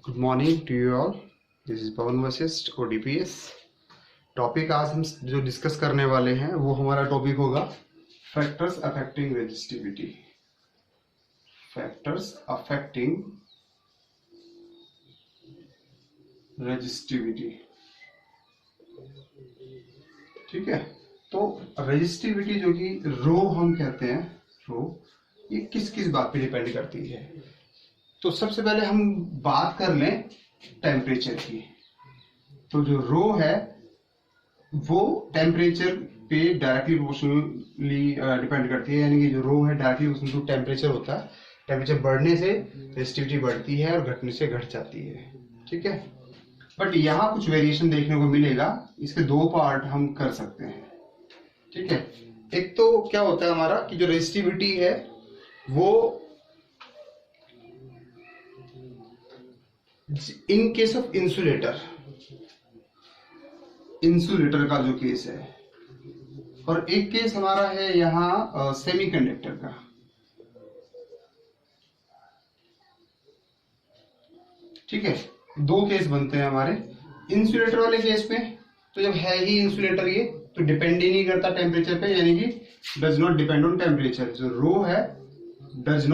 Good morning to you all. This is Pavan Vashishtha ODPS। Topic आज हम जो डिस्कस करने वाले हैं वो हमारा टॉपिक होगा factors affecting resistivity. Factors affecting resistivity, ठीक है। तो रेजिस्टिविटी जो कि रो हम कहते हैं, रो ये किस किस बात पे डिपेंड करती है। तो सबसे पहले हम बात कर लें टेम्परेचर की। तो जो रो है वो टेम्परेचर पे डायरेक्टली प्रोपोर्शनली डिपेंड करती है, यानी कि जो रो है डायरेक्टली प्रोपोर्शनल टू टेम्परेचर होता है। टेम्परेचर बढ़ने से रेजिस्टिविटी बढ़ती है और घटने से घट जाती है, ठीक है। बट यहाँ कुछ वेरिएशन देखने को मिलेगा। इसके दो पार्ट हम कर सकते हैं, ठीक है। एक तो क्या होता है हमारा कि जो रेजिस्टिविटी है वो इन केस ऑफ इंसुलेटर का जो केस है, और एक केस हमारा है यहाँ सेमीकंडक्टर का, ठीक है। दो केस बनते हैं हमारे। इंसुलेटर वाले केस में तो जब है ही इंसुलेटर ये तो डिपेंड ही नहीं करता टेम्परेचर पे, यानी कि does not depend on temperature. जो रो है does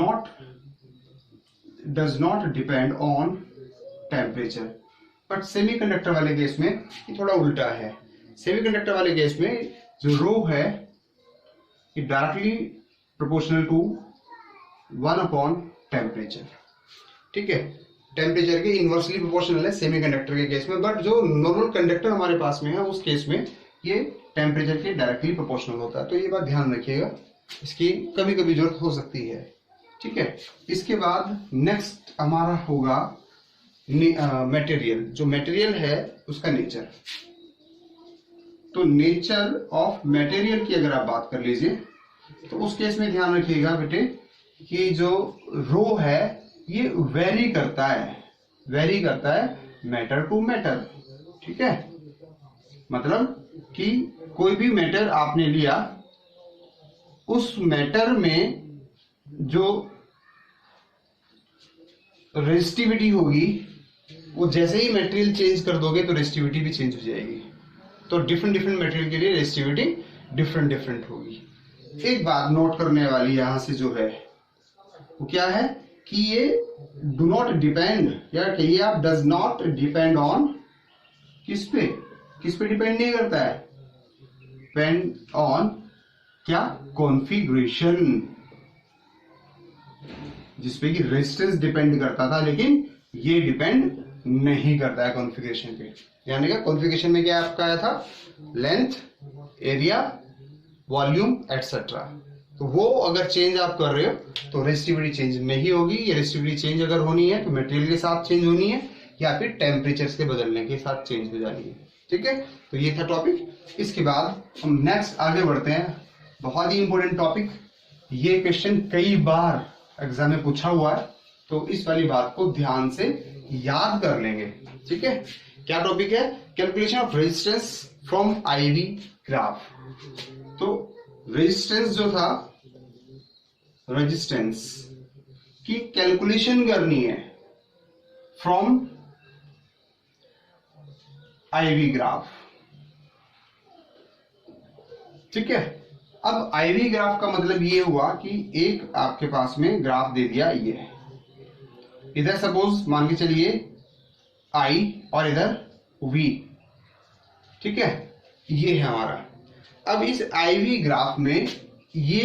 not depend on temperature. But semiconductor वाले केस में ये थोड़ा उल्टा है। सेमीकंडक्टर वाले केस में जो रो है ये डायरेक्टली प्रोपोर्शनल टू 1/टेम्परेचर, ठीक है। टेम्परेचर के इनवर्सली प्रोपोर्शनल है सेमीकंडक्टर के केस में। बट जो नॉर्मल कंडक्टर हमारे पास में है उस केस में ये टेम्परेचर के डायरेक्टली प्रोपोर्शनल होता है। तो ये बात ध्यान रखिएगा, इसकी कभी कभी जरूरत हो सकती है, ठीक है। इसके बाद नेक्स्ट हमारा होगा मटेरियल। जो मटेरियल है उसका नेचर। तो नेचर ऑफ मटेरियल की अगर आप बात कर लीजिए तो उस केस में ध्यान रखिएगा बेटे कि जो रो है ये वेरी करता है मैटर टू मैटर, ठीक है। मतलब कि कोई भी मैटर आपने लिया, उस मैटर में जो रेजिस्टिविटी होगी वो जैसे ही मटेरियल चेंज कर दोगे तो रेजिस्टिविटी भी चेंज हो जाएगी। तो डिफरेंट मटेरियल के लिए रेजिस्टिविटी डिफरेंट होगी। एक बात नोट करने वाली यहां से जो है वो क्या है कि ये डू नॉट डिपेंड, या कहिए आप डज नॉट डिपेंड ऑन, किस पे डिपेंड नहीं करता है, डिपेंड ऑन क्या, कॉन्फ़िगरेशन। जिसपे कि रेजिस्टेंस डिपेंड करता था, लेकिन ये डिपेंड नहीं करता है कॉन्फ़िगरेशन पे। यानी कि कॉन्फ़िगरेशन में क्या आपका आया था, लेंथ, एरिया, वॉल्यूम एटसेट्रा। तो वो अगर चेंज आप कर रहे हो तो रेजिस्टिविटी चेंज नहीं होगी। ये रेजिस्टिविटी चेंज अगर होनी है तो मटेरियल के साथ चेंज होनी है या फिर टेम्परेचर के बदलने के साथ चेंज हो जानी है, ठीक है। तो ये था टॉपिक। इसके बाद हम नेक्स्ट आगे बढ़ते हैं। बहुत ही इंपॉर्टेंट टॉपिक, ये क्वेश्चन कई बार एग्जाम में पूछा हुआ है, तो इस वाली बात को ध्यान से याद कर लेंगे, ठीक है। क्या टॉपिक है, calculation of resistance from IV graph. तो रेजिस्टेंस जो था, रेजिस्टेंस की कैलकुलेशन करनी है फ्रॉम IV ग्राफ, ठीक है। अब IV ग्राफ का मतलब ये हुआ कि एक आपके पास में ग्राफ दे दिया, ये इधर सपोज मान के चलिए I और इधर V, ठीक है। ये है हमारा। अब इस IV ग्राफ में ये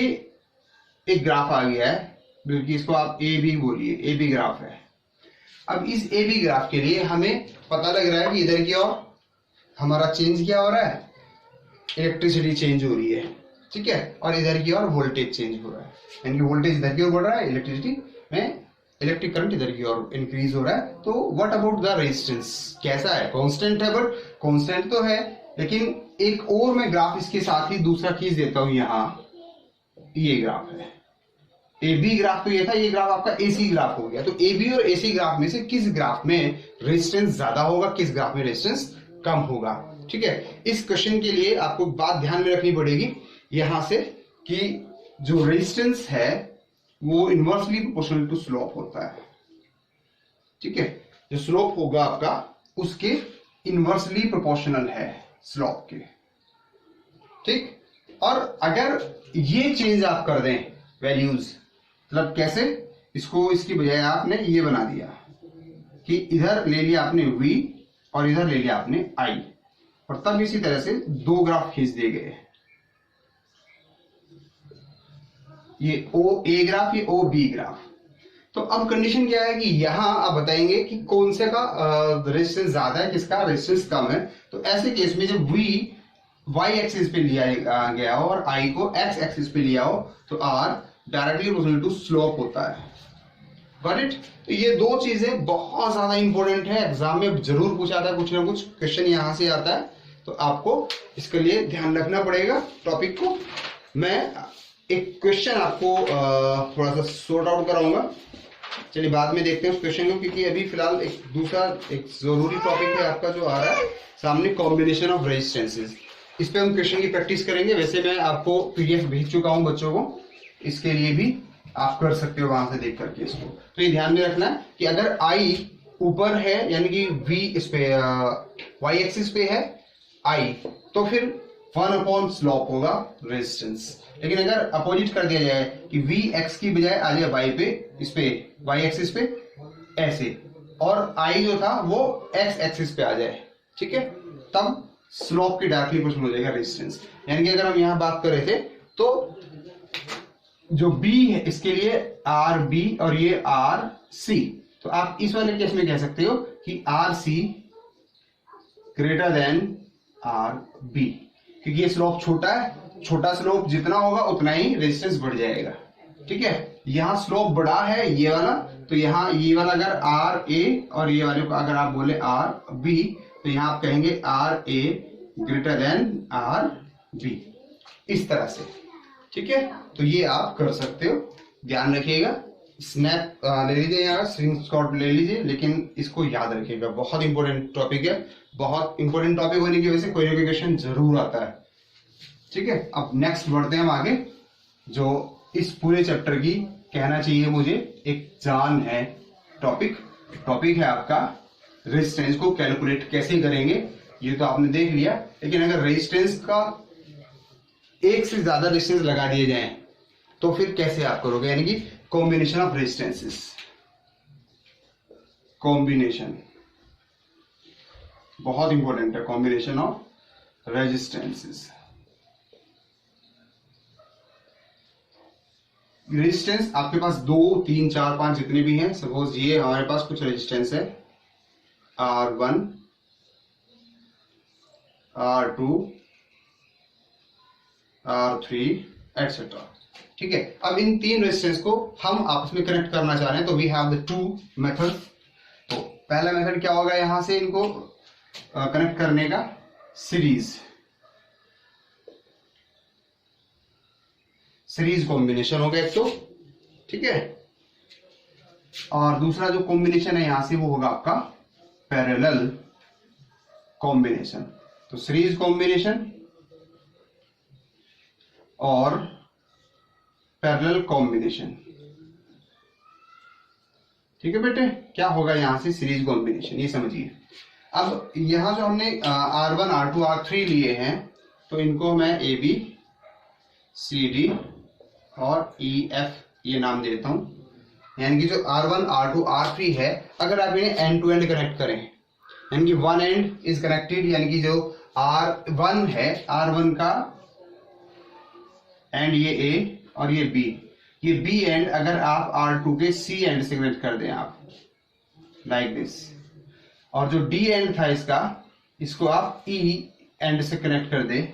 एक ग्राफ आ गया है, बल्कि इसको आप AB बोलिए, AB ग्राफ है। अब इस AB ग्राफ के लिए हमें पता लग रहा है कि इधर की ओर हमारा चेंज क्या हो रहा है, इलेक्ट्रिसिटी चेंज हो रही है, ठीक है। और इधर की ओर वोल्टेज चेंज हो रहा है, यानी कि वोल्टेज इधर की ओर बढ़ रहा है, इलेक्ट्रिसिटी में इलेक्ट्रिक करंट इधर की ओर इंक्रीज हो रहा है। तो व्हाट अबाउट द रेजिस्टेंस, कैसा है, कांस्टेंट है। बट कांस्टेंट तो है, लेकिन एक और मैं ग्राफ इसके साथ ही दूसरा खींच देता हूं। यहां ये ग्राफ है, AB ग्राफ तो ये था, ये ग्राफ आपका AC ग्राफ हो गया। तो AB और AC ग्राफ में से किस ग्राफ में रेजिस्टेंस ज्यादा होगा, किस ग्राफ में रेजिस्टेंस कम होगा, ठीक है। इस क्वेश्चन के लिए आपको बात ध्यान में रखनी पड़ेगी यहां से कि जो रेजिस्टेंस है वो इनवर्सली प्रोपोर्शनल टू स्लोप होता है, ठीक है। जो स्लोप होगा आपका उसके इनवर्सली प्रोपोर्शनल है स्लोप के, ठीक। और अगर ये चेंज आप कर दें वैल्यूज, मतलब कैसे, इसको इसकी बजाय आपने ये बना दिया कि इधर ले लिया आपने v और इधर ले लिया आपने i, और तब इसी तरह से दो ग्राफ खींच दिए गए, ये OA ग्राफ, ये OB ग्राफ। तो अब कंडीशन क्या है कि यहां आप बताएंगे कि कौन से का रेजिस्टेंस ज्यादा है, किसका रेजिस्टेंस कम है। तो ऐसे केस में जब v y एक्सिस पे लिया गया हो और i को x एक्सिस पे लिया हो तो r directly proportional to slope होता है। Got it. तो ये दो चीजें बहुत ज्यादा इंपॉर्टेंट है, एग्जाम में जरूर पूछा जाता है, कुछ ना कुछ क्वेश्चन यहां से आता है, तो आपको इसके लिए ध्यान रखना पड़ेगा टॉपिक को। मैं एक क्वेश्चन आपको थोड़ा सा सॉर्ट आउट कराऊंगा, चलिए बाद में देखते हैं उस क्वेश्चन को, क्योंकि अभी फिलहाल एक दूसरा एक जरूरी टॉपिक है आपका जो आ रहा है सामने, कॉम्बिनेशन ऑफ रेजिस्टेंसेस। इस पे हम क्वेश्चन की प्रैक्टिस करेंगे। वैसे मैं आपको पीडीएफ भेज चुका हूं बच्चों को, इसके लिए भी आप कर सकते हो वहां से देख करके इसको। तो ये ध्यान में रखना है कि अगर I ऊपर है यानी कि V इस पे y एक्सिस पे है I, तो फिर 1 स्लोप होगा रेजिस्टेंस। लेकिन अगर अपोजिट कर दिया जाए कि V x की बजाय आ जाए y पे, इस पे y एक्सिस पे ऐसे, और I जो था वो x एक्सिस पे आ जाए, ठीक है, तब स्लोप की डायरेक्टली प्रोपोर्शनल हो जाएगा रेजिस्टेंस। यानी कि अगर हम यहां बात कर रहे थे तो जो B है इसके लिए RB और ये RC, तो आप इस वाले केस में कह सकते हो कि RC ग्रेटर देन RB, क्योंकि ये स्लोप छोटा है, छोटा स्लोप जितना होगा उतना ही रेजिस्टेंस बढ़ जाएगा, ठीक है। यहां स्लोप बड़ा है ये वाला, तो यहां ये वाला अगर RA और ये वाले को अगर आप बोले RB, तो यहां आप कहेंगे RA ग्रेटर देन RB, इस तरह से, ठीक है। तो ये आप कर सकते हो, ध्यान रखिएगा। स्नैप ले लीजिए, यहाँ स्क्रीनशॉट ले लीजिए, लेकिन इसको याद रखिएगा, बहुत इंपॉर्टेंट टॉपिक है। बहुत इंपॉर्टेंट टॉपिक होने की वजह से कोई ना कोई क्वेश्चन जरूर आता है, ठीक है। अब नेक्स्ट बढ़ते हैं हम आगे, जो इस पूरे चैप्टर की कहना चाहिए मुझे एक जान है टॉपिक है आपका रेजिस्टेंस को कैलकुलेट कैसे करेंगे। ये तो आपने देख लिया, लेकिन अगर रेजिस्टेंस का एक से ज्यादा रेजिस्टेंस लगा दिए जाएं तो फिर कैसे आप करोगे, यानी कि कॉम्बिनेशन ऑफ रेजिस्टेंसेस। कॉम्बिनेशन बहुत इंपॉर्टेंट है, कॉम्बिनेशन ऑफ रेजिस्टेंसेस। रेजिस्टेंस आपके पास 2, 3, 4, 5 जितने भी हैं, सपोज ये हमारे पास कुछ रेजिस्टेंस है R1, R2, R3 एटसेट्रा, ठीक है। अब इन 3 रेजिस्टेंस को हम आपस में कनेक्ट करना चाह रहे हैं, तो वी हैव द 2 मेथड। तो पहला मेथड क्या होगा, यहां से इनको कनेक्ट करने का, सीरीज कॉम्बिनेशन होगा एक तो, ठीक है। और दूसरा जो कॉम्बिनेशन है यहां से वो होगा आपका पैरेलल कॉम्बिनेशन। तो सीरीज कॉम्बिनेशन और पैरेलल कॉम्बिनेशन, ठीक है बेटे। क्या होगा यहां से सीरीज कॉम्बिनेशन, ये समझिए। अब यहां जो हमने R1, R2, R3 लिए हैं, तो इनको मैं AB, CD और EF ये नाम देता हूं। यानी कि जो R1, R2, R3 है, अगर आप इन्हें एंड टू एंड कनेक्ट करें, यानी कि वन एंड इज कनेक्टेड, यानी कि जो R1 है, R1 का एंड ये A और ये B, ये B एंड अगर आप R2 के C एंड से कनेक्ट कर दें आप लाइक दिस, और जो D एंड था इसका, इसको आप E एंड से कनेक्ट कर दें,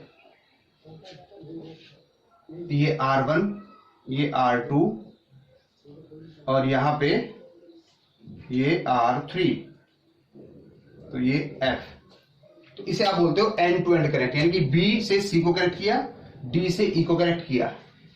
ये R1, ये R2 और यहां पे ये R3, तो ये F। तो इसे आप बोलते हो एंड टू एंड कनेक्ट, यानी कि B से C को कनेक्ट किया, D से E को कनेक्ट किया।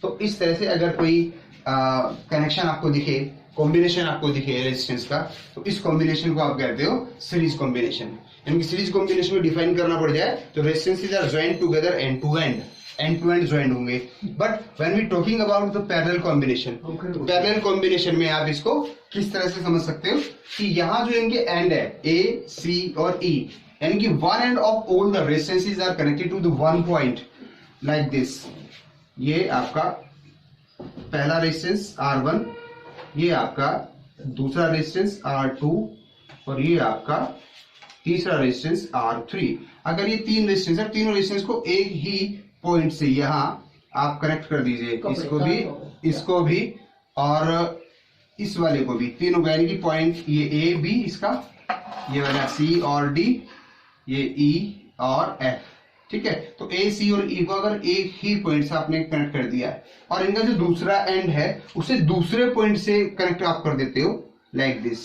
तो इस तरह से अगर कोई कनेक्शन आपको दिखे, कॉम्बिनेशन आपको दिखे रेजिस्टेंस का, तो इस कॉम्बिनेशन को आप कहते हो सीरीज कॉम्बिनेशन। यानी कि सीरीज कॉम्बिनेशन को डिफाइन करना पड़ जाए तो resistances are joined together end to end, end to end join होंगे। But when we talking about the parallel combination, तो पैरेलल कॉम्बिनेशन में आप इसको किस तरह से समझ सकते हो कि यहाँ जो इनके एंड है ए, सी और ई, यानी कि one end of all the resistances are connected to the one point like this. ये आपका पहला रेजिस्टेंस R1, ये आपका दूसरा रेजिस्टेंस R2 और ये आपका तीसरा रेजिस्टेंस R3। अगर ये तीन रेजिस्टेंस है, तीनों रेजिस्टेंस को एक ही पॉइंट से यहाँ आप कनेक्ट कर दीजिए, इसको भी और इस वाले को भी, तीनों को, यानी कि पॉइंट ये ए बी इसका, ये वाला सी और डी, ये ई और एफ, ठीक है। तो ए सी और ई को अगर एक ही पॉइंट से आपने कनेक्ट कर दिया है और इनका जो दूसरा एंड है उसे दूसरे पॉइंट से कनेक्ट आप कर देते हो लाइक दिस,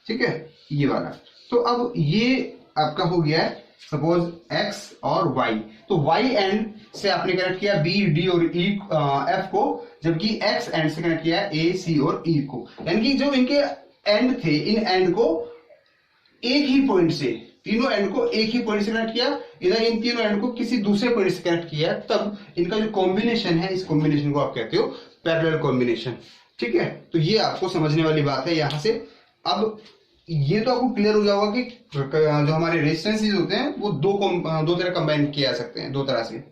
ठीक है, ये वाला। तो अब ये आपका हो गया है सपोज x और y, तो y एंड से आपने कनेक्ट किया b, d और e, f को, जबकि x एंड से कनेक्ट किया a, c और e को, यानी कि जो इनके एंड थे, इन एंड को एक ही पॉइंट से, तीनों एंड को एक ही पॉइंट से कनेक्ट किया, इधर इन तीनों एंड को किसी दूसरे पॉइंट से कनेक्ट किया, तब इनका जो कॉम्बिनेशन है, इस कॉम्बिनेशन को आप कहते हो पैरेलल कॉम्बिनेशन, ठीक है। तो ये आपको समझने वाली बात है यहां से। अब ये तो आपको क्लियर हो जाएगा कि जो हमारे रेजिस्टेंसेस होते हैं वो दो तरह कंबाइन किया जा सकते हैं, दो तरह से,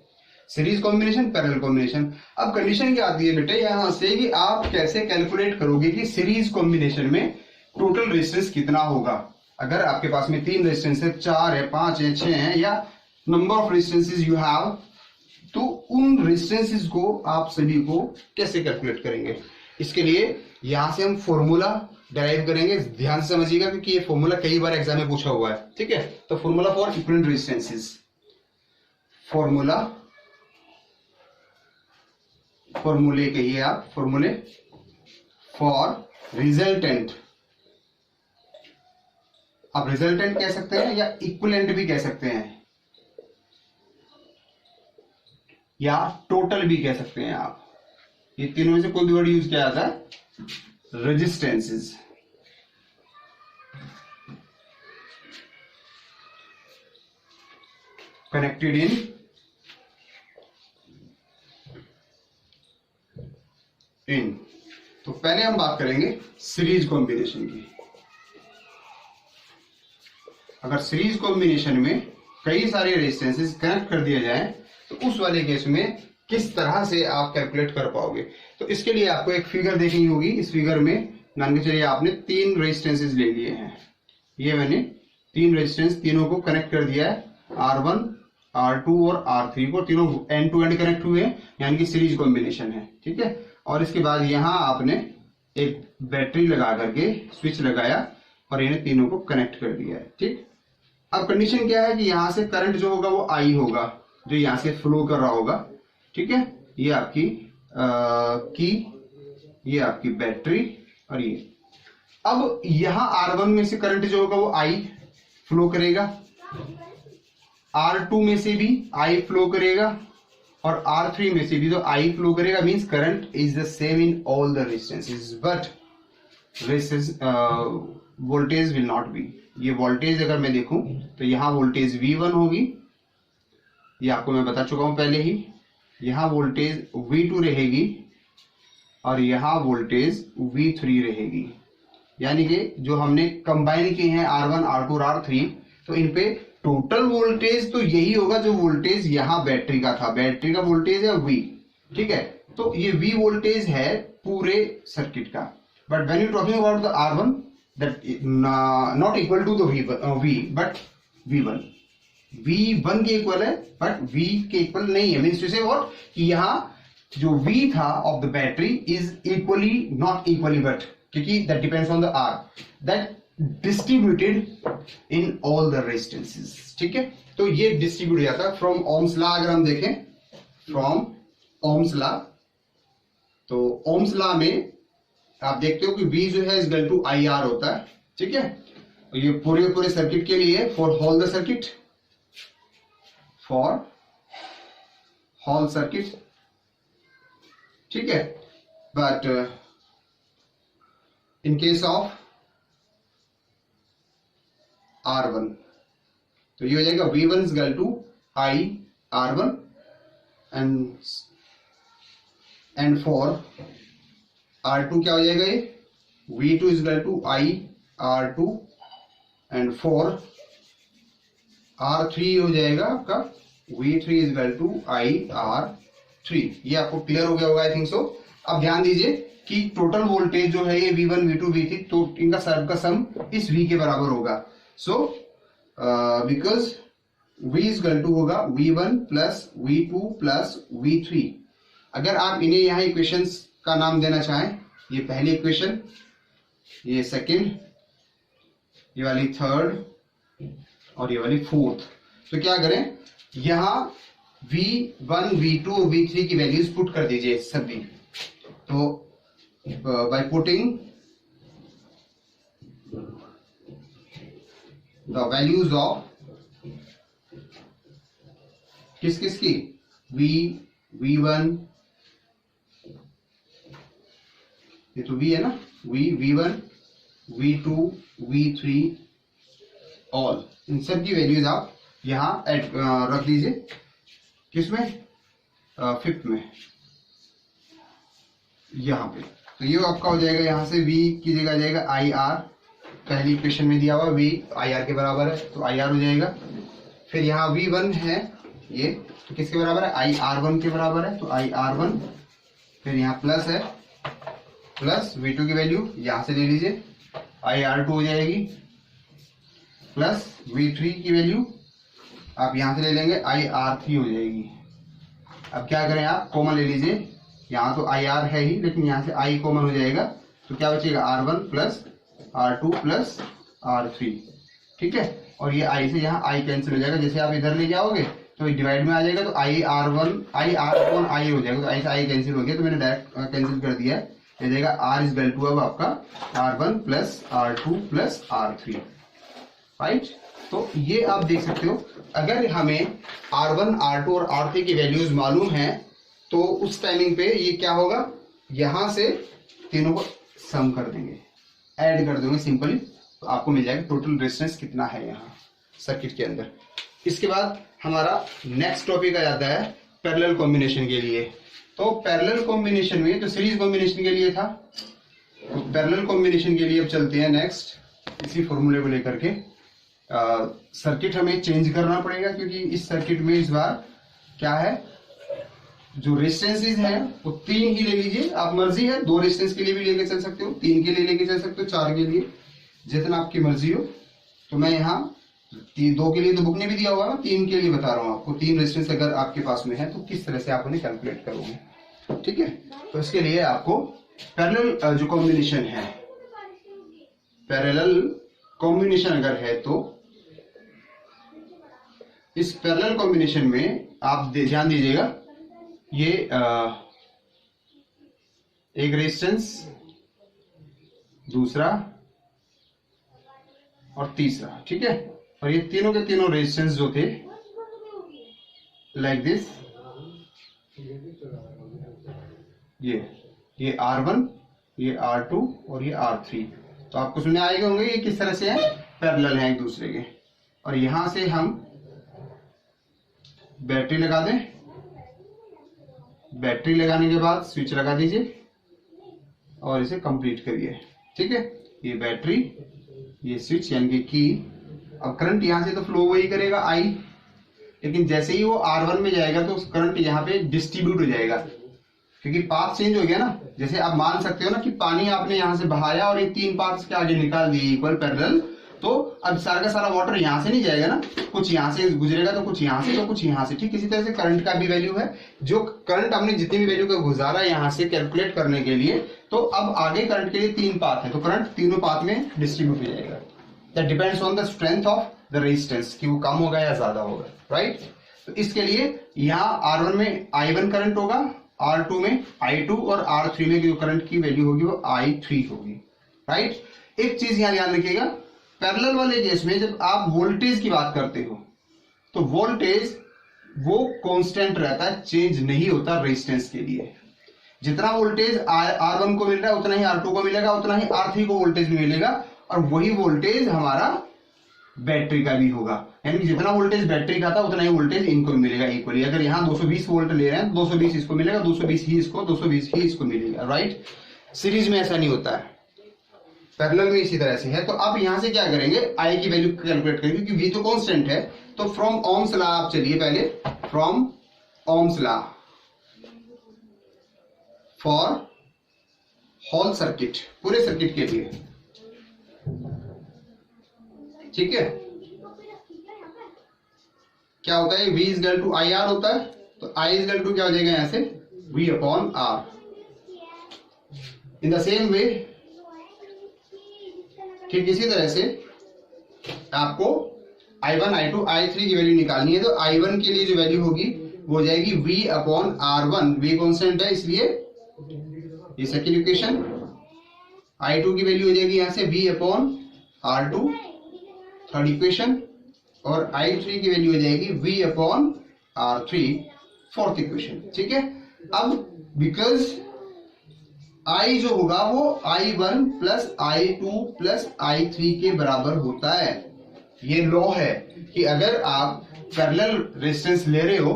सीरीज कॉम्बिनेशन, पैरेलल कॉम्बिनेशन। अब कंडीशन क्या आती है बेटे यहां से कि आप कैसे कैलकुलेट करोगे कि सीरीज कॉम्बिनेशन में टोटल रेजिस्टेंस कितना होगा। अगर आपके पास में 3 रेजिस्टेंस है, 4 है, 5 है, 6 है, या number of resistances you have, तो उन रेजिस्टेंसेस को आप सभी को कैसे कैलकुलेट करेंगे। इसके लिए यहां से हम फॉर्मूला डेराइव करेंगे, ध्यान से समझिएगा क्योंकि ये फॉर्मूला कई बार एग्जाम में पूछा हुआ है, ठीक है। तो फॉर्मूला फॉर इक्विवेलेंट रेजिस्टेंसेस, फॉर्मूले कहिए आप, फॉर्मूले फॉर रिजल्टेंट, आप रिजल्टेंट कह सकते हैं या इक्विवेलेंट भी कह सकते हैं या टोटल भी कह सकते हैं आप, ये तीनों में से कोई भी वर्ड यूज किया जाता है। रेजिस्टेंसेस, कनेक्टेड इन तो पहले हम बात करेंगे सीरीज कॉम्बिनेशन की। अगर सीरीज कॉम्बिनेशन में कई सारे रेजिस्टेंसेस कनेक्ट कर दिया जाए तो उस वाले केस में किस तरह से आप कैलकुलेट कर पाओगे। तो इसके लिए आपको एक फिगर देखनी होगी। इस फिगर में मान के चलिए आपने 3 रेजिस्टेंसेस ले लिए हैं, ये मैंने 3 रेजिस्टेंस, तीनों को कनेक्ट कर दिया है, R1, R2 और R3 को, तीनों एंड टू एंड कनेक्ट हुए हैं, यानी कि सीरीज कॉम्बिनेशन है, ठीक है। और इसके बाद यहां आपने एक बैटरी लगा करके स्विच लगाया और इन्हें तीनों को कनेक्ट कर दिया है, ठीक। अब कंडीशन क्या है कि यहां से करंट जो होगा वो I होगा, जो यहां से फ्लो कर रहा होगा, ठीक है। ये आपकी ये आपकी बैटरी और ये। अब यहां R1 में से करंट जो होगा वो I फ्लो करेगा, R2 में से भी I फ्लो करेगा और R3 में से भी तो I फ्लो करेगा। Means current is the same in all the resistances, but voltage will not be. ये वोल्टेज अगर मैं देखूं तो यहां वोल्टेज V1 होगी, ये आपको मैं बता चुका हूं पहले ही। यहां वोल्टेज V2 रहेगी और यहां वोल्टेज V3 रहेगी, यानी कि जो हमने कंबाइन किए हैं R1, R2 और R3, तो इन पे टोटल वोल्टेज तो यही होगा जो वोल्टेज यहां बैटरी का था। बैटरी का वोल्टेज है V, ठीक है। तो ये V वोल्टेज है पूरे सर्किट का। But when you talking about the R1, that not equal to the V but V1 के इक्वल है बट V के इक्वल नहीं है। मीन्स टू से व्हाट कि यहाँ जो V था of the battery is equally not equally, but क्योंकि that depends on the R that distributed in all the resistances, ठीक है। तो ये डिस्ट्रीब्यूट हो जाता है फ्रॉम ओम्स लॉ। अगर हम देखें फ्रॉम ओम्स लॉ, तो ओम्स लॉ में आप देखते हो कि V जो है इक्वल टू IR होता है, ठीक है। ये पूरे सर्किट के लिए for whole the circuit, for whole circuit, ठीक है। But in case of R1 तो ये हो जाएगा V1 equal to I R1 and for R2 क्या हो जाएगा ये V2 is equal to I R2 and for R3 हो जाएगा आपका V3 is equal to I R3। ये आपको क्लियर हो गया होगा आई थिंक सो। अब ध्यान दीजिए कि टोटल वोल्टेज जो है ये V1 V2 V3 तो इनका सब का सम इस V के बराबर होगा। So because V is equal to होगा V1 plus V2 plus V3। अगर आप इन्हें यहाँ इक्वेशंस का नाम देना चाहें, ये पहली इक्वेशन, ये सेकंड, ये वाली थर्ड और ये वाली फोर्थ, तो क्या करें यहाँ V1 V2 और V3 की वैल्यूज पुट कर दीजिए सभी। तो by putting the values of किस किस की V1, ये तो V है ना, V1 V2 V3 ऑल, इन सब की वैल्यूज आप यहाँ रख दीजिए। किसमें? फिफ्थ में, यहाँ पे। तो ये आपका हो जाएगा, यहाँ से V की जगह आ जाएगा IR, पहली इक्वेशन में दिया हुआ V IR के बराबर है तो IR हो जाएगा। फिर यहाँ V1 है ये, तो किसके बराबर है? IR1 के बराबर है तो IR1। फिर यहाँ प्लस है, प्लस V2 की वैल्यू यहाँ से ले लीजिए IR2 हो जाएगी, प्लस V3 की वैल्यू आप यहाँ से ले लेंगे IR3 हो जाएगी। अब क्या करें, आप कॉमन ले लीजिए, यहाँ तो IR है ही लेकिन यहाँ से I कॉमन हो जाएगा तो क्या बचेगा R1 plus R2 plus R3, ठीक है। और ये I से यहाँ I कैंसिल हो जाएगा, जैसे आप इधर ले जाओगे तो डिवाइड में आ जाएगा तो IR1 I हो जाएगा, तो I से I कैंसिल हो गया तो मैंने डायरेक्ट कैंसिल कर दिया है, ये जाएगा R इज इक्वल टू अब आपका R1 plus R2 plus R3, right. तो ये आप देख सकते हो, अगर हमें R1 R2 और R3 की वैल्यूज मालूम है तो उस टाइमिंग पे ये क्या होगा, यहां से तीनों को सम कर देंगे, ऐड कर देंगे सिंपली, तो आपको मिल जाएगा टोटल रेजिस्टेंस कितना है यहाँ सर्किट के अंदर। इसके बाद हमारा नेक्स्ट टॉपिक आ जाता है पैरेलल कॉम्बिनेशन के लिए। तो पैरेलल कॉम्बिनेशन में तो सीरीज कॉम्बिनेशन के लिए था, तो पैरेलल कॉम्बिनेशन के लिए अब चलते हैं नेक्स्ट। इसी फॉर्मूले को लेकर के सर्किट हमें चेंज करना पड़ेगा, क्योंकि इस सर्किट में इस बार क्या है, जो रेजिस्टेंसेस हैं वो 3 ही ले लीजिए, आप मर्जी है 2 रेजिस्टेंस के लिए भी लेके चल सकते हो, 3 के लिए लेके चल सकते हो, 4 के लिए, जितना आपकी मर्जी हो। तो मैं यहाँ 2 के लिए तो बुक ने भी दिया हुआ है, 3 के लिए बता रहा हूँ आपको। 3 रेजिस्टेंस अगर आपके पास में है तो किस तरह से आप उन्हें कैलकुलेट करोगे, ठीक है। तो इसके लिए आपको पैरेलल जो कॉम्बिनेशन है, पैरेलल कॉम्बिनेशन अगर है तो इस पैरेलल कॉम्बिनेशन में आप ध्यान दीजिएगा, ये एक रेजिस्टेंस, दूसरा और तीसरा, ठीक है। और ये तीनों के तीनों रेजिस्टेंस जो थे लाइक दिस, ये R1, ये R2 और ये R3। तो आपको सुनने आएंगे होंगे ये किस तरह से है, पैरेलल है एक दूसरे के। और यहां से हम बैटरी लगा दें, बैटरी लगाने के बाद स्विच लगा दीजिए और इसे कंप्लीट करिए, ठीक है। ये बैटरी, ये स्विच यानी कि अब करंट यहां से तो फ्लो वही करेगा I, लेकिन जैसे ही वो R1 में जाएगा तो करंट यहाँ पे डिस्ट्रीब्यूट हो जाएगा, क्योंकि पाथ चेंज हो गया ना। जैसे आप मान सकते हो ना कि पानी आपने यहां से बहाया और ये 3 पार्ट्स के आगे निकाल दिए इक्वल पैरेलल, तो अब सारा का सारा वाटर यहां से नहीं जाएगा ना, कुछ यहां से गुजरेगा तो कुछ यहां से तो कुछ यहां से, ठीक इसी तरह से करंट का भी वैल्यू है। जो करंट हमने जितनी भी वैल्यू का गुजारा यहां से कैलकुलेट करने के लिए, तो अब आगे करंट के लिए 3 पाथ है तो करंट तीनों पाथ में डिस्ट्रीब्यूट हो जाएगा। That depends on the strength of the resistance, कि वो कम होगा या ज्यादा होगा, राइट। तो इसके लिए यहाँ R1 में I1 करंट होगा, R2 में I2 और R3 में जो करंट की वैल्यू होगी वो I3 होगी, राइट। एक चीज यहाँ ध्यान रखिएगा, पैरेलल वाले केस में जब आप वोल्टेज की बात करते हो तो वोल्टेज वो कांस्टेंट रहता है, चेंज नहीं होता रेजिस्टेंस के लिए। जितना वोल्टेज R1 को मिल रहा है उतना ही R2 को मिलेगा, उतना ही R3 को वोल्टेज भी मिलेगा, और वही वोल्टेज हमारा बैटरी का भी होगा, यानी कि जितना वोल्टेज बैटरी का था उतना ही वोल्टेज इनको भी मिलेगा इक्वली। अगर यहाँ 220 वोल्ट ले रहे हैं 220 इसको मिलेगा, 220 ही इसको, 220 ही इसको मिलेगा, राइट। सीरीज में ऐसा नहीं होता है, पैरेलल में इसी तरह से है। तो अब यहां से क्या करेंगे, आई की वैल्यू कैलकुलेट करेंगे क्योंकि वी तो कांस्टेंट है। तो फ्रॉम ओम्स लॉ आप चलिए पहले, from Ohm's law for whole circuit, पूरे सर्किट के लिए, ठीक है। क्या होता है, V is to I R होता है, तो I इज टू क्या हो जाएगा यहां से V upon R. In the same way, ठीक इसी तरह से आपको I1, I2, I3 की वैल्यू निकालनी है। तो I1 के लिए जो वैल्यू होगी वो हो जाएगी V upon R1, V constant है इसलिए ये सेकेंड इक्वेशन। I2 की वैल्यू हो जाएगी यहां से V upon R2, third equation. और I3 की वैल्यू हो जाएगी V upon R3, fourth equation, ठीक है। अब बिकॉज I जो होगा वो I1 plus I2 plus I3 के बराबर होता है। ये लॉ है कि अगर आप पैरेलल रेजिस्टेंस ले रहे हो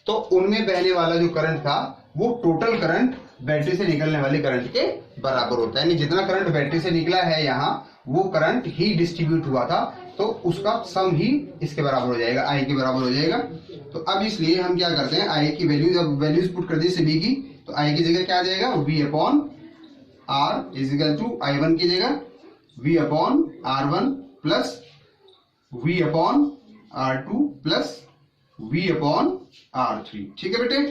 तो उनमें बहने वाला जो करंट था वो टोटल करंट बैटरी से निकलने वाले करंट के बराबर होता है। यानी जितना करंट बैटरी से निकला है यहाँ वो करंट ही डिस्ट्रीब्यूट हुआ था, तो उसका सम ही इसके बराबर हो जाएगा, I के बराबर हो जाएगा। तो अब इसलिए हम क्या करते हैं, I की वैल्यू, जब वैल्यूज पुट कर दी सभी की, तो I की जगह क्या आ जाएगा, V upon R is equal to I1 की जगह V upon R1 plus V upon R2 plus V upon R3, ठीक है बेटे।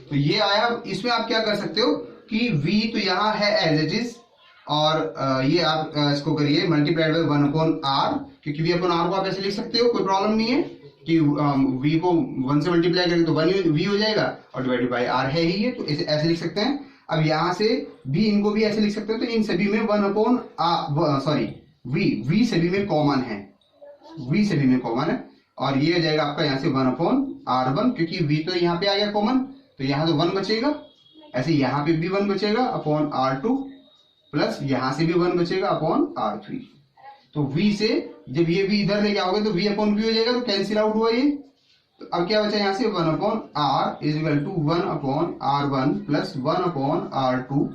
तो ये आया। इसमें आप क्या कर सकते हो कि V तो यहाँ है एज इट इज, और ये आप इसको करिए मल्टीप्लाइड बाय 1 अपॉन R, क्योंकि V अपॉन R को आप ऐसे लिख सकते हो, कोई प्रॉब्लम नहीं है कि V को 1 से मल्टीप्लाई करेंगे तो 1 V हो जाएगा और डिवाइडेड बाय R है ही ये, तो ऐसे लिख सकते हैं। अब यहां से भी इनको भी ऐसे लिख सकते हो, तो इन सभी में 1 अपॉन V सभी में कॉमन है, V सभी में कॉमन है, और ये हो जाएगा आपका यहाँ से 1 अपॉन R1, क्योंकि V तो यहाँ पे आ गया कॉमन, तो यहाँ तो 1 बचेगा, ऐसे यहाँ पे भी 1 बचेगा अपॉन R2 प्लस यहाँ से भी 1 बचेगा अपॉन R3। तो V से जब ये V इधर लेके आओगे तो V अपॉन V हो जाएगा, तो कैंसिल आउट हुआ ये। तो अब क्या बचा यहाँ से 1 upon R is equal to 1 upon R1 plus 1 upon R2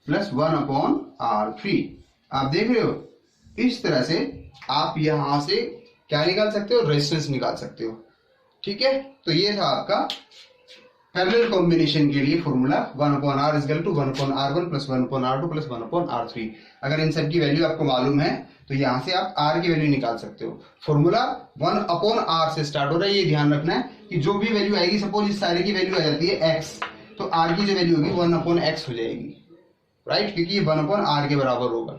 plus 1 upon R3। आप देख रहे हो, इस तरह से आप यहां से क्या निकाल सकते हो, रेजिस्टेंस निकाल सकते हो, ठीक है। तो ये था आपका पैरेलल कॉम्बिनेशन के लिए formula 1 upon R is equal to 1 upon R1 plus 1 upon R2 plus 1 upon R3। अगर इन सब की वैल्यू आपको मालूम है तो यहां से आप R की वैल्यू निकाल सकते हो। फॉर्मूला 1 अपॉन R से स्टार्ट हो रहा है, ये ध्यान रखना है कि जो भी वैल्यू आएगी, सपोज इस सारे की वैल्यू आ जाती है X, तो R की जो वैल्यू होगी 1 अपॉन X हो जाएगी, राइट, क्योंकि ये 1 अपॉन R के बराबर होगा।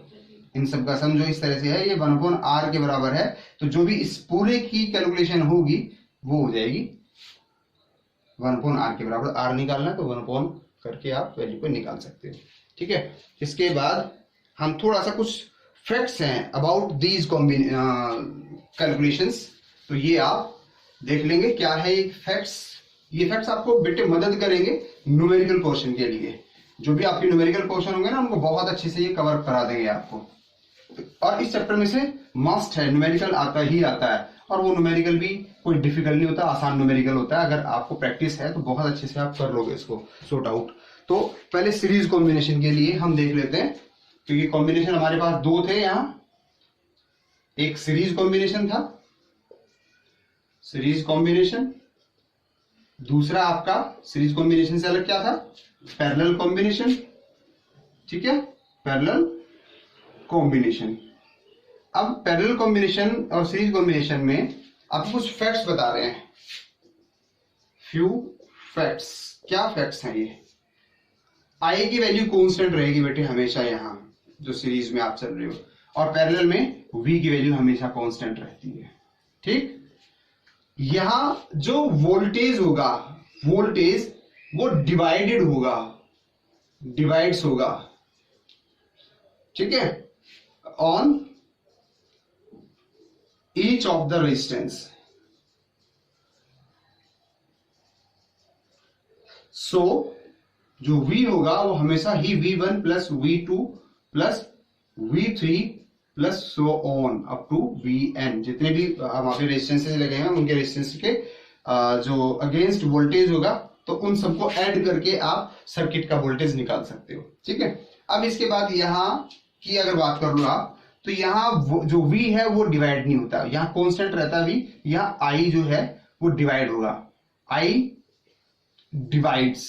इन सब का सम जो इस तरह से है ये 1 अपॉन R के बराबर है, तो जो भी इस पूरे की कैलकुलेशन होगी वो हो जाएगी 1 अपॉन R के बराबर। R निकालना तो 1 अपॉन करके आप वैल्यू को निकाल सकते हो, ठीक है। इसके बाद हम थोड़ा सा कुछ फैक्ट्स हैं अबाउट दीज कैलकुलेशंस, तो ये आप देख लेंगे क्या है ये फैक्ट्स। ये फैक्ट्स आपको बेटे मदद करेंगे न्यूमेरिकल पोर्शन के लिए। जो भी आपके न्यूमेरिकल पोर्शन होंगे ना, उनको बहुत अच्छे से ये कवर करा देंगे आपको। और इस चैप्टर में से मस्ट है, न्यूमेरिकल आता ही आता है, और वो न्यूमेरिकल भी कोई डिफिकल्ट नहीं होता, आसान न्यूमेरिकल होता है। अगर आपको प्रैक्टिस है तो बहुत अच्छे से आप कर लोगे इसको सॉर्ट आउट। तो पहले सीरीज कॉम्बिनेशन के लिए हम देख लेते हैं, क्योंकि कॉम्बिनेशन हमारे पास दो थे यहाँ। एक सीरीज कॉम्बिनेशन था, सीरीज कॉम्बिनेशन, दूसरा आपका सीरीज कॉम्बिनेशन से अलग क्या था, पैरेलल कॉम्बिनेशन, ठीक है, पैरेलल कॉम्बिनेशन। अब पैरेलल कॉम्बिनेशन और सीरीज कॉम्बिनेशन में आपको कुछ फैक्ट्स बता रहे हैं, फ्यू फैक्ट्स। क्या फैक्ट्स हैं ये? आई की वैल्यू कांस्टेंट रहेगी बेटे हमेशा, यहां जो सीरीज में आप चल रहे हो, और पैरेलल में वी की वैल्यू हमेशा कांस्टेंट रहती है, ठीक। यहां जो वोल्टेज होगा, वोल्टेज वो डिवाइडेड होगा, डिवाइड्स होगा, ठीक है, on each of the resistance. So जो V होगा वो हमेशा ही V1 plus V2 plus V3 plus so on up to Vn, जितने भी वहां पे रेजिस्टेंसेज लगे हैं उनके रेजिस्टेंस के जो अगेंस्ट वोल्टेज होगा तो उन सबको ऐड करके आप सर्किट का वोल्टेज निकाल सकते हो। ठीक है, अब इसके बाद यहाँ की अगर बात कर लो आप, तो यहाँ जो V है वो डिवाइड नहीं होता, यहाँ कांस्टेंट रहता V, यहाँ I जो है वो डिवाइड होगा, I डिवाइड्स।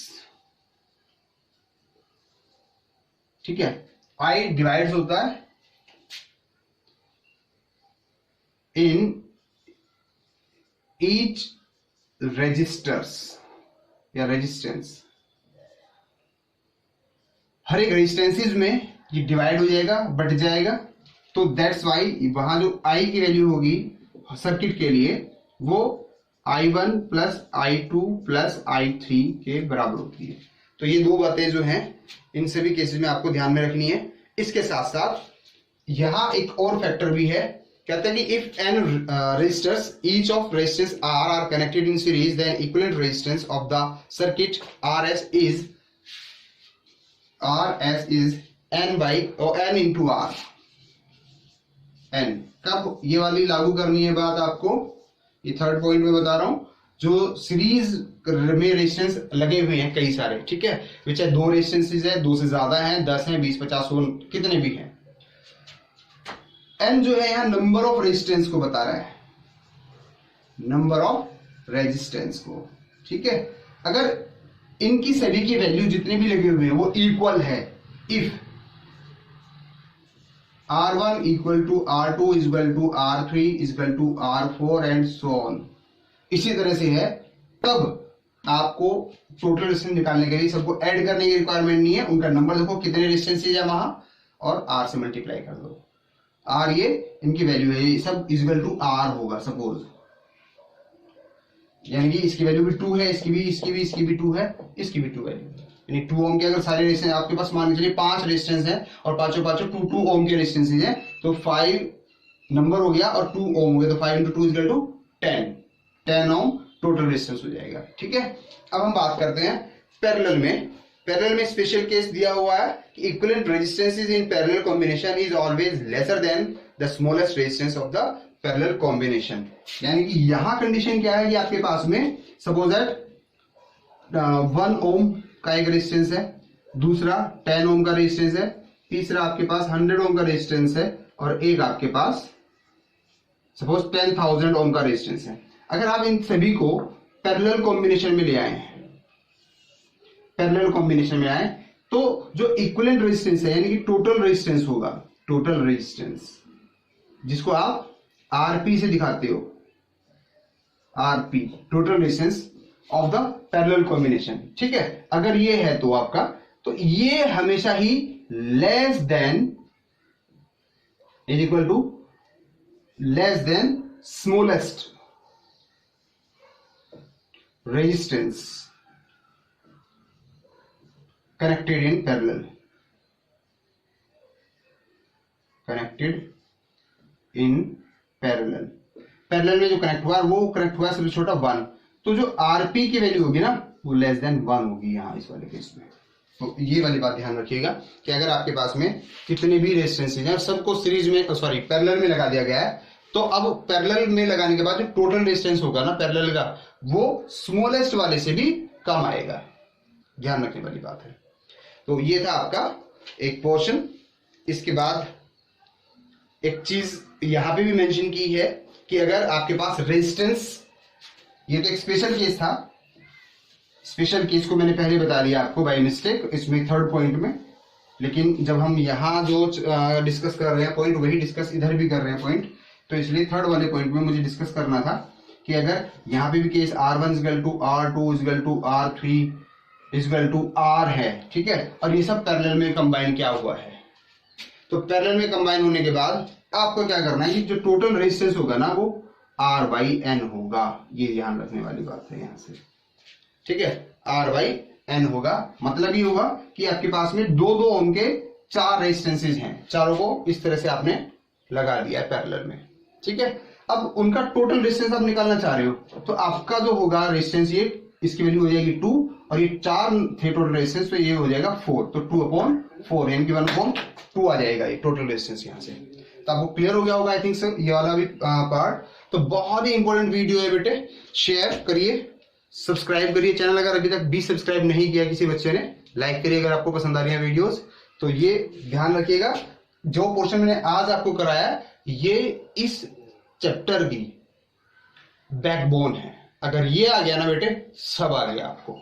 ठीक है, I डिवाइड्स होता है इन ईच रेजिस्टर्स या रेजिस्टेंस, हर एक रेजिस्टेंसेज में ये डिवाइड हो जाएगा, बट जाएगा, तो दैट्स वाई वहां जो I की वैल्यू होगी सर्किट के लिए वो I1 plus I2 plus I3 के बराबर होती है। तो ये दो बातें जो हैं इन सभी केसेस में आपको ध्यान में रखनी है। इसके साथ साथ यहां एक और फैक्टर भी है, कहते हैं कि if N resistors each of resistance are connected in series then equivalent resistance of the circuit RS is N by N into R। N कब ये वाली लागू करनी है बात आपको, ये थर्ड पॉइंट में बता रहा हूं, जो सीरीज में रेजिस्टेंस लगे हुए हैं कई सारे, ठीक है, विच है 2 रेजिस्टेंसेज है, 2 से ज्यादा हैं, 10 हैं, 20, 50, 100 कितने भी हैं। N जो है यहां नंबर ऑफ रेजिस्टेंस को बता रहा है, नंबर ऑफ रेजिस्टेंस को। ठीक है, अगर इनकी सभी की वैल्यू जितने भी लगे हुए हैं वो इक्वल है, if R1 equal to R2 equal to R3 equal to R4 and so on, इसी तरह से है, तब आपको टोटल रेजिस्टेंस निकालने के लिए सबको ऐड करने की रिक्वायरमेंट नहीं है, उनका नंबर देखो कितने रेजिस्टेंसेज है वहां और R से मल्टीप्लाई कर दो, R ये इनकी वैल्यू है, ये सब इक्वल टू R होगा सपोज, यानी कि इसकी वैल्यू भी 2 है, इसकी भी 2 है, इसकी भी 2 वैल्यू, यानी 2 ओम के अगर सारे रेजिस्टेंस आपके पास मान के चलिए 5 रेजिस्टेंस है और पांचों 2 ओम के रेजिस्टेंसेज हैं, तो 5 नंबर हो गया और 2 ओम हो गया, तो 5 into 2 equal to 10 ohm total resistance हो जाएगा। ठीक है, अब हम बात करते हैं पैरेलल में। पैरेलल में स्पेशल केस दिया हुआ है कि equivalent resistances in parallel combination is always lesser than the smallest resistance of the parallel combination, यानी कि यहां कंडीशन क्या है कि आपके पास में सपोज दैट 1 ओम का एक रेजिस्टेंस है, दूसरा 10 ओम का रेजिस्टेंस है, तीसरा आपके पास 100 ओम का रेजिस्टेंस है और एक आपके पास सपोज 10,000 ओम का रेजिस्टेंस है। अगर आप इन सभी को पैरेलल कॉम्बिनेशन में ले आए, पैरेलल कॉम्बिनेशन में आए, तो जो इक्विवेलेंट रेजिस्टेंस है यानी कि टोटल रेजिस्टेंस होगा, टोटल रेजिस्टेंस जिसको आप आरपी से दिखाते हो, RP total resistance of the parallel combination. ठीक है, अगर ये है तो आपका, तो ये हमेशा ही less than is equal to less than smallest resistance connected in parallel, connected in parallel. Parallel में जो कनेक्ट हुआ वो कनेक्ट हुआ सबसे छोटा 1, तो जो आरपी की वैल्यू होगी ना वो लेस देन 1 होगी यहां इस वाले केस में। तो ये वाली बात ध्यान रखिएगा कि अगर आपके पास में कितने भी रेजिस्टेंसेज हैं सबको सीरीज में सॉरी पैरेलल में लगा दिया गया है, तो अब पैरेलल में लगाने के बाद जो टोटल रेजिस्टेंस होगा ना पैरेलल का वो स्मॉलेस्ट वाले से भी कम आएगा, ध्यान रखने वाली बात है। तो ये था आपका एक पोर्शन। इसके बाद एक चीज यहां पे भी मेंशन की है कि अगर आपके पास रेजिस्टेंस, ये तो एक स्पेशल केस था, स्पेशल केस को मैंने पहले बता दिया आपको बाय मिस्टेक इसमें थर्ड पॉइंट में, लेकिन जब हम यहां जो डिस्कस कर रहे हैं पॉइंट वही डिस्कस इधर भी कर रहे हैं पॉइंट, तो इसलिए थर्ड वाले पॉइंट में मुझे डिस्कस करना था कि अगर यहां पे भी case R1 equal to R2 equal to R3 equal to R है, ठीक है, और ये सब पैरेलल में कंबाइन किया हुआ है, तो पैरेलल में कंबाइन होने के बाद आपको क्या करना है कि जो टोटल रेजिस्टेंस होगा ना वो R बाई N होगा, ये ध्यान रखने वाली बात है यहां से। ठीक है, R बाई N होगा, मतलब ये होगा कि आपके पास में 2-2 ओम के 4 रेजिस्टेंसेज हैं, चारों को इस तरह से आपने लगा दिया है पैरेलल में। ठीक है, अब उनका टोटल रेजिस्टेंस आप निकालना चाह रहे हो, तो आपका जो होगा रेजिस्टेंस ये इसकी वैल्यू हो जाएगी 2 और ये 4 थे टोटल रेजिस्टेंस, तो ये हो जाएगा 4, तो 2/4 यानी कि 1/2 आ जाएगा ये टोटल रेजिस्टेंस यहां से। तो आपको क्लियर हो गया होगा आई थिंक सर ये वाला भी पार्ट। तो बहुत ही इंपॉर्टेंट वीडियो है बेटे, शेयर करिए, सब्सक्राइब करिए चैनल, अगर अभी तक भी सब्सक्राइब नहीं किया किसी बच्चे ने, लाइक करिए अगर आपको पसंद आ रही है वीडियोस। तो ये ध्यान रखिएगा, जो पोर्शन मैंने आज आपको कराया ये इस चैप्टर की बैकबोन है। अगर ये आ गया ना बेटे, सब आ गया आपको।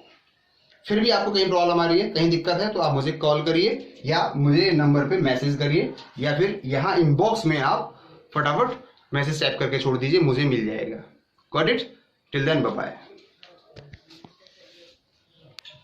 फिर भी आपको कहीं प्रॉब्लम आ रही है, कहीं दिक्कत है, तो आप मुझे कॉल करिए या मुझे नंबर पे मैसेज करिए, या फिर यहाँ इनबॉक्स में आप फटाफट मैसेज टाइप करके छोड़ दीजिए, मुझे मिल जाएगा। Got it? Till then bye bye.